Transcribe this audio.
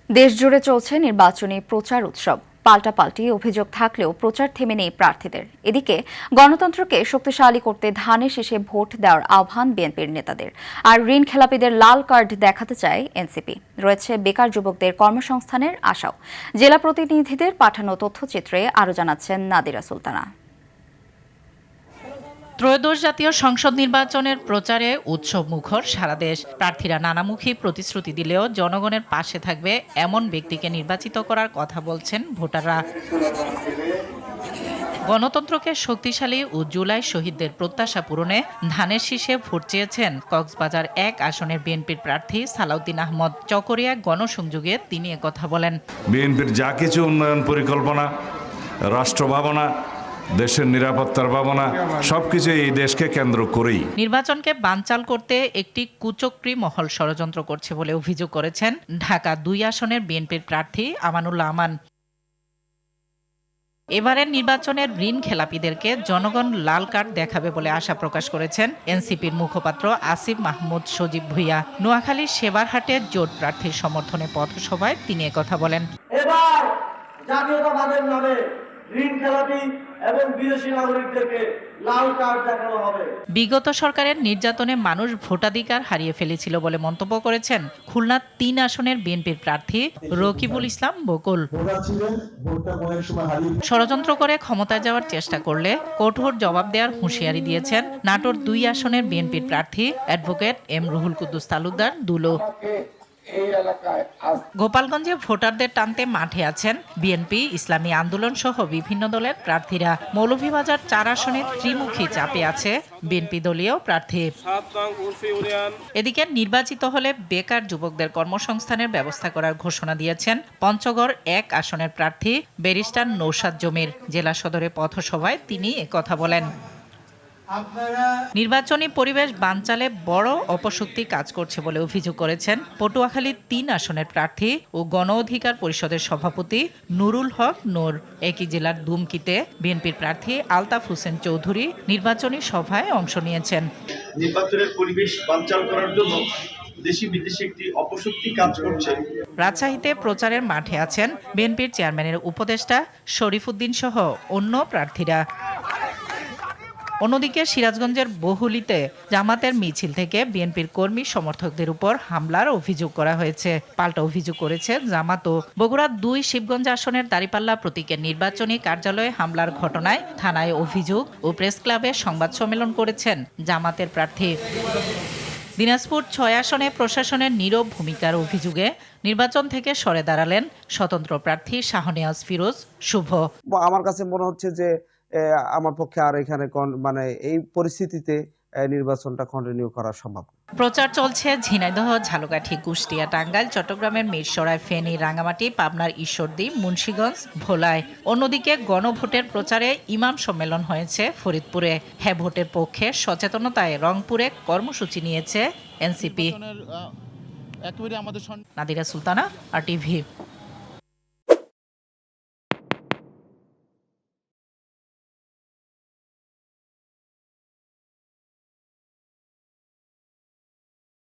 দেশজুড়ে চলছে নির্বাচনী প্রচার উৎসব। পাল্টাপাল্টি অভিযোগ থাকলেও প্রচার থেমে নেই প্রার্থীদের। এদিকে গণতন্ত্রকে শক্তিশালী করতে ধানের শীষে ভোট দেওয়ার আহ্বান বিএনপির নেতাদের। আর ঋণ খেলাপিদের লাল কার্ড দেখাতে চায় এনসিপি। রয়েছে বেকার যুবকদের কর্মসংস্থানের আশাও। জেলা প্রতিনিধিদের পাঠানো তথ্যচিত্রে আরও জানাচ্ছেন নাদিরা সুলতানা। ত্রয়োদশ জাতীয় সংসদ নির্বাচনের প্রচারে উৎসব মুখর সারা দেশ। প্রার্থীরা নানামুখী প্রতিশ্রুতি দিলেও জনগণের পাশে থাকবে এমন ব্যক্তিকে নির্বাচিত করার কথা বলছেন ভোটাররা। গণতন্ত্রকে শক্তিশালী ও জুলাই শহীদদের প্রত্যাশা পূরণে ধানের শীষে ভোট চেয়েছেন কক্সবাজার ১ আসনের বিএনপির প্রার্থী সালাউদ্দিন আহমদ। চকরিয়া গণসংযোগে তিনি একথা বলেন। বিএনপির যা কিছু উন্নয়ন পরিকল্পনা, রাষ্ট্র ভাবনা, দেশের নিরাপত্তার ভাবনা সবকিছু এই দেশকে কেন্দ্র করেই। নির্বাচনকে বানচাল করতে একটি কুচক্রী মহল ষড়যন্ত্র করছে বলে অভিযোগ করেছেন ঢাকা ২ আসনের বিএনপির প্রার্থী আমানুল্লাহ আমান। এবারের নির্বাচনের ঋণ খেলাপিদেরকে জনগণ লাল কার্ড দেখাবে বলে আশা প্রকাশ করেছেন এনসিপির মুখপাত্র আসিফ মাহমুদ সজীব ভুঁইয়া। নোয়াখালীর সেবারহাটে জোট প্রার্থীর সমর্থনে পথসভায় তিনি একথা বলেন। এবার জাতীয়তাবাদের নামে ঋণ খেলাপি এবং বিদেশি নাগরিকদেরকে লাল কার্ড দেখানো হবে। বিগত সরকারের নির্যাতনে মানুষ ভোটাধিকার হারিয়ে ফেলেছিল বলে মন্তব্য করেছেন খুলনা ৩ আসনের বিএনপির প্রার্থী রকিবুল ইসলাম বকুল। ষড়যন্ত্র করে ক্ষমতায় যাওয়ার চেষ্টা করলে কঠোর জবাব দেওয়ার হুঁশিয়ারি দিয়েছেন নাটোর ২ আসনের বিএনপির প্রার্থী অ্যাডভোকেট এম রুহুল কুদ্দুস তালুকদার দুলো। গোপালগঞ্জে ভোটারদের টানতে মাঠে আছেন বিএনপি, ইসলামী আন্দোলন সহ বিভিন্ন দলের প্রার্থীরা। মৌলভীবাজার ৪ আসনে ত্রিমুখী চাপে আছে বিএনপি দলীয় প্রার্থী। এদিকে নির্বাচিত হলে বেকার যুবকদের কর্মসংস্থানের ব্যবস্থা করার ঘোষণা দিয়েছেন পঞ্চগড় ১ আসনের প্রার্থী ব্যারিস্টার নৌশাদ জমির। জেলা সদরে পথসভায় তিনি একথা বলেন। নির্বাচনী পরিবেশ বানচালে বড় অপশক্তি কাজ করছে বলে অভিযোগ করেছেন পটুয়াখালী ৩ আসনের প্রার্থী ও গণ অধিকার পরিষদের সভাপতি নুরুল হক নূর। একই জেলার দুমকিতে বিএনপির প্রার্থী আলতাফ হোসেন চৌধুরী নির্বাচনী সভায় অংশ নিয়েছেন। নির্বাচনের পরিবেশ বানচাল করার জন্য দেশি বিদেশি একটি অপশক্তি কাজ করছে। রাজশাহীতে প্রচারের মাঠে আছেন বিএনপির চেয়ারম্যানের উপদেষ্টা শরীফুদ্দীন সহ অন্য প্রার্থীরা। অন্যদিকে সিরাজগঞ্জের বহুলিতে জামাতের মিছিল থেকে বিএনপির কর্মী সমর্থকদের উপর হামলার অভিযোগ করা হয়েছে। পাল্টা অভিযোগ করেছে জামাতও। বগুড়া ২ শিবগঞ্জ আসনের দাঁড়িপাল্লা প্রতীকের নির্বাচনী কার্যালয়ে হামলার ঘটনায় থানায় অভিযোগ ও প্রেস ক্লাবে সংবাদ সম্মেলন করেছেন জামাতের প্রার্থী। দিনাজপুর ৬ আসনে প্রশাসনের নীরব ভূমিকার অভিযোগে নির্বাচন থেকে সরে দাঁড়ালেন স্বতন্ত্র প্রার্থী শাহনেওয়াজ ফিরোজ শুভ। আমার কাছে মনে হচ্ছে যে আমার পক্ষে আর এখানে এই পরিস্থিতিতে নির্বাচনটা কন্টিনিউ করা সম্ভব। প্রচার চলছে ঝিনাইদহ, ঝালকাঠি, কুষ্টিয়া, টাঙ্গাইল, চট্টগ্রামের মিরসরাই, ফেনী, রাঙ্গামাটি, পাবনার ঈশ্বরদী, মুন্সিগঞ্জ, ভোলায়। অন্যদিকে গণভোটের প্রচারে ইমাম সম্মেলন হয়েছে ফরিদপুরে। হ্যাঁ ভোটের পক্ষে সচেতনতায় রংপুরে কর্মসূচি নিয়েছে এনসিপি। নাদিরা সুলতানা, RTV।